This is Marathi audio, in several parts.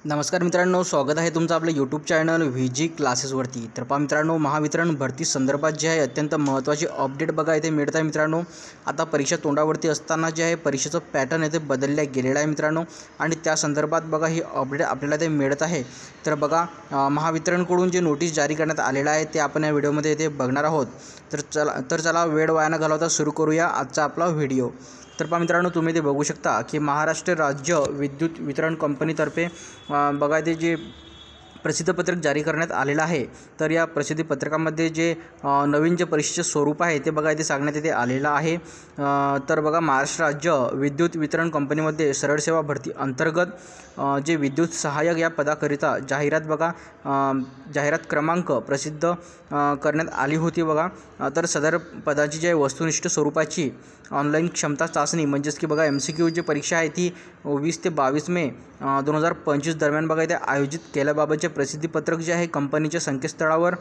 नमस्कार मित्रांनो, स्वागत आहे तुमचं आपल्या यूट्यूब चॅनल व्हीजी क्लासेसवरती। तर पहा मित्रांनो, महावितरण भरती संदर्भात जे आहे अत्यंत महत्त्वाची अपडेट बघा इथे मिळत आहे मित्रांनो। आता परीक्षा तोंडावरती असताना जे आहे परीक्षेचं पॅटर्न इथे बदलल्या गेलेला आहे मित्रांनो, आणि त्या संदर्भात बघा ही अपडेट आपल्याला ते मिळत आहे। तर बघा महावितरणकडून जे नोटीस जारी करण्यात आलेलं आहे ते आपण या व्हिडिओमध्ये इथे बघणार आहोत। तर चला वेळ वाया न घालवता सुरू करूया आजचा आपला व्हिडिओ। तर पहा मित्रांनो, तुम्ही ते बघू शकता की महाराष्ट्र राज्य विद्युत वितरण कंपनीतर्फे बघा ते जे प्रसिद्धपत्रक जारी करण्यात आलेलं आहे। तर या प्रसिद्धीपत्रकामध्ये जे नवीन जे परीक्षेचे स्वरूप आहे ते बघा इथे सांगण्यात येथे आलेलं आहे। तर बघा महाराष्ट्र राज्य विद्युत वितरण कंपनीमध्ये सरळ सेवा भरती अंतर्गत जे विद्युत सहाय्यक या पदाकरिता जाहिरात बघा जाहिरात क्रमांक प्रसिद्ध करण्यात आली होती बघा। तर सदर पदाची जे वस्तुनिष्ठ स्वरूपाची ऑनलाईन क्षमता चाचणी म्हणजेच की बघा MCQ जी परीक्षा आहे ती 20 ते 22 मे 2025 दरम्यान बघा इथे आयोजित केल्याबाबतचे प्रसिद्धीपत्रक जे आहे कंपनीच्या संकेतस्थळावर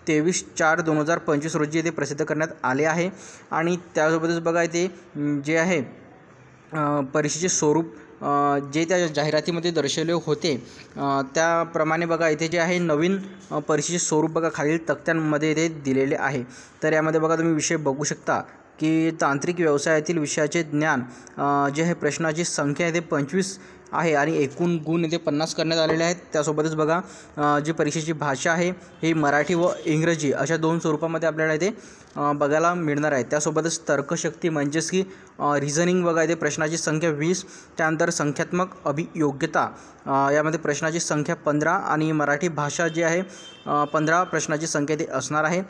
23/4/2025 रोजी इथे प्रसिद्ध करण्यात आले आहे। आणि त्यासोबतच बघा इथे जे आहे परीक्षेचे स्वरूप जे त्या जाहिरातीमध्ये दर्शवले होते त्याप्रमाणे बघा इथे जे आहे नवीन परीक्षेचे स्वरूप बघा खालील तक्त्यांमध्ये इथे दिलेले आहे। तर यामध्ये बघा तुम्ही विषय बघू शकता की तांत्रिक व्यवसायातील विषयाचे ज्ञान जे आहे प्रश्नाची संख्या इथे 25 आहे आणि एकूण गुण इथे 50 करण्यात आलेले आहेत। त्यासोबतच बघा जी परीक्षेची भाषा आहे ही मराठी व इंग्रजी अशा दोन स्वरूपामध्ये आपल्याला इथे बघायला मिळणार आहे। त्यासोबतच तर्कशक्ती म्हणजेच की रिझनिंग बघा इथे प्रश्नाची संख्या 20, त्यानंतर संख्यात्मक अभियोग्यता यामध्ये प्रश्नाची संख्या 15 आणि मराठी भाषा जी आहे 15 प्रश्नाची संख्या इथे असणार आहे।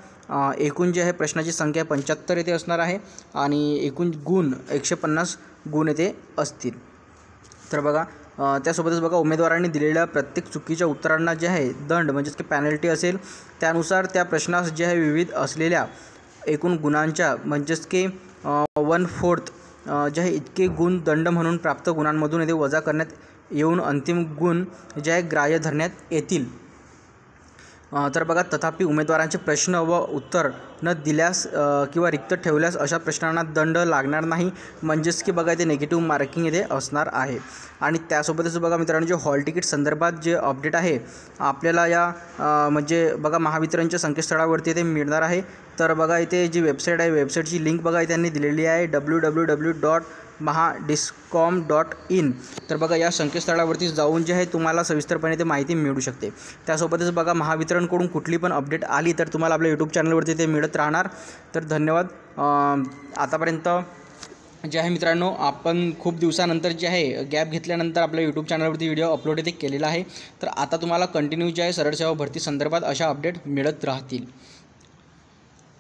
एकूण जे आहे प्रश्नाची संख्या 75 येथे असणार आहे आणि एकूण गुण 150 गुण येथे असतील। तर बघा त्यासोबतच बघा उमेदवारांनी दिलेल्या प्रत्येक चुकीच्या उत्तरांना जे आहे दंड म्हणजेच की पॅनल्टी असेल। त्यानुसार त्या प्रश्नास जे आहे विविध असलेल्या एकूण गुणांच्या म्हणजेच की 1/4 जे आहे इतके गुण दंड म्हणून प्राप्त गुणांमधून इथे वजा करण्यात येऊन अंतिम गुण जे आहे ग्राह्य धरण्यात येतील। तर बघा तथापि उमेदवारांचे प्रश्न व उत्तर न दिल्यास किंवा रिक्त ठेवल्यास अशा प्रश्नांना दंड लागणार नाही, म्हणजेच की बघा इथे नेगेटिव्ह मार्किंग इथे असणार आहे। आणि त्यासोबतच बघा मित्रांनो जे हॉल तिकीट संदर्भात जे अपडेट आहे आपल्याला या म्हणजे बघा महावितरणच्या संकेतस्थळावरती इथे मिळणार आहे। तर बघा इथे जी वेबसाईट आहे वेबसाईटची लिंक बघा त्यांनी दिलेली आहे www.mahadiscom.in। तर बघा या संकेतस्थळावरती जाऊन जे आहे तुम्हाला सविस्तरपणे ते माहिती मिळू शकते। त्यासोबतच बघा महावितरणकडून कुठली पण अपडेट आली तर तुम्हाला आपल्या यूट्यूब चॅनलवरती ते मिळत राहणार। तर धन्यवाद। आतापर्यंत जे आहे मित्रांनो आपण खूप दिवसानंतर जे आहे गॅप घेतल्यानंतर आपल्या यूट्यूब चॅनलवरती व्हिडिओ अपलोड इथे केलेला आहे। तर आता तुम्हाला कंटिन्यू जे आहे सरळ सेवा भरती संदर्भात अशा अपडेट मिळत राहतील।